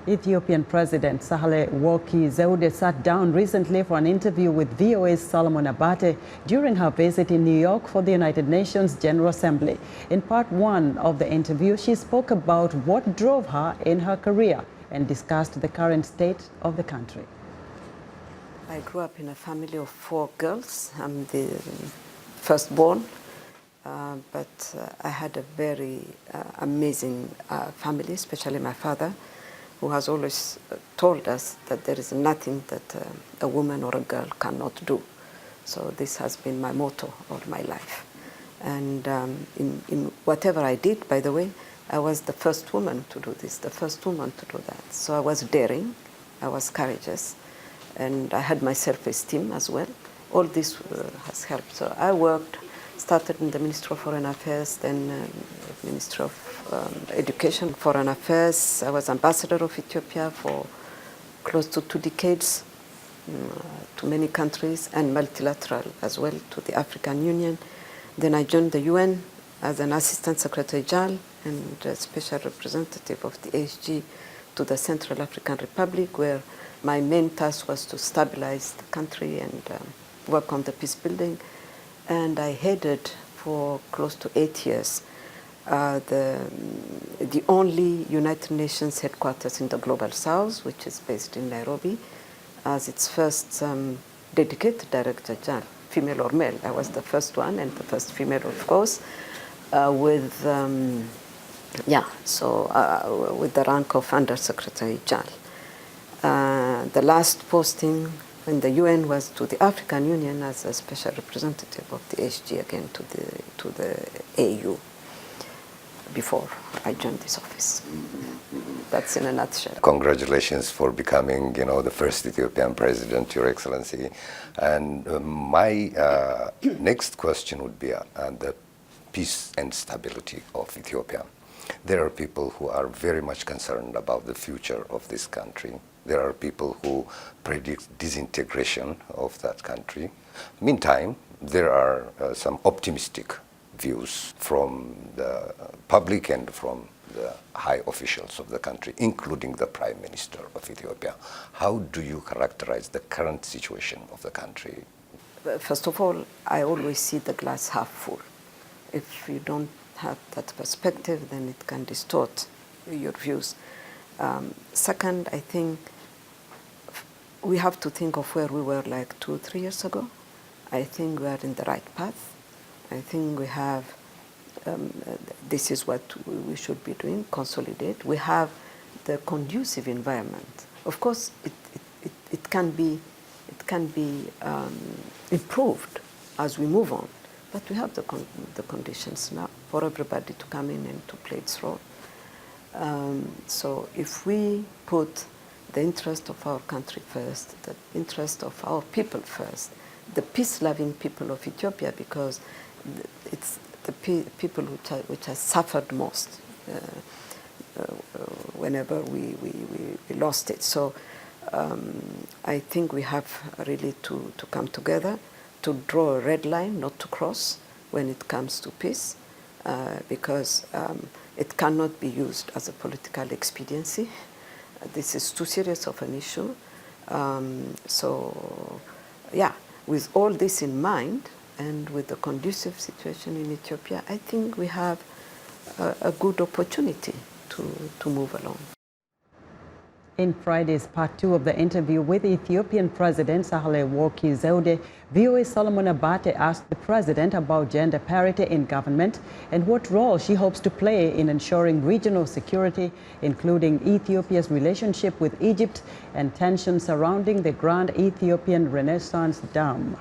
Ethiopian President Sahle-Work Zewde sat down recently for an interview with VOA's Solomon Abate during her visit in New York for the United Nations General Assembly. In part one of the interview, she spoke about what drove her in her career and discussed the current state of the country. I grew up in a family of 4 girls. I'm the firstborn, but I had a very amazing family, especially my father, who has always told us that there is nothing that a woman or a girl cannot do. So this has been my motto all my life. And in whatever I did, by the way, I was the first woman to do this, the first woman to do that. So I was daring, I was courageous, and I had my self-esteem as well. All this has helped. So I started in the Ministry of Foreign Affairs, then Ministry of Education, Foreign Affairs. I was ambassador of Ethiopia for close to 2 decades to many countries, and multilateral as well to the African Union. Then I joined the UN as an Assistant Secretary General and a Special Representative of the ASG to the Central African Republic, where my main task was to stabilize the country and work on the peace building. And I headed for close to 8 years the only United Nations headquarters in the Global South, which is based in Nairobi, as its first dedicated Director General, female or male. I was the first one and the first female, of course, with the rank of Under Secretary General. The last posting in the UN was to the African Union as a special representative of the ASG, again to the AU, before I joined this office. That's in a nutshell. Congratulations for becoming, the first Ethiopian president, Your Excellency. And my next question would be on the peace and stability of Ethiopia. There are people who are very much concerned about the future of this country. There are people who predict disintegration of that country. Meantime, there are some optimistic views from the public and from the high officials of the country, including the Prime Minister of Ethiopia. How do you characterize the current situation of the country? First of all, I always see the glass half full. If you don't have that perspective, then it can distort your views. Second, I think we have to think of where we were like 2 or 3 years ago. I think we are in the right path. I think we have, this is what we should be doing, consolidate. We have the conducive environment. Of course, it can be improved as we move on, but we have the conditions now for everybody to come in and to play its role. So if we put the interest of our country first, the interest of our people first, the peace-loving people of Ethiopia, because it's the people which have suffered most whenever we lost it. So I think we have really to come together, to draw a red line, not to cross when it comes to peace, because it cannot be used as a political expediency. This is too serious of an issue. With all this in mind, and with the conducive situation in Ethiopia, I think we have a good opportunity to move along. In Friday's part 2 of the interview with Ethiopian President Sahle-Work Zewde, VOA's Solomon Abate asked the president about gender parity in government and what role she hopes to play in ensuring regional security, including Ethiopia's relationship with Egypt and tensions surrounding the Grand Ethiopian Renaissance Dam.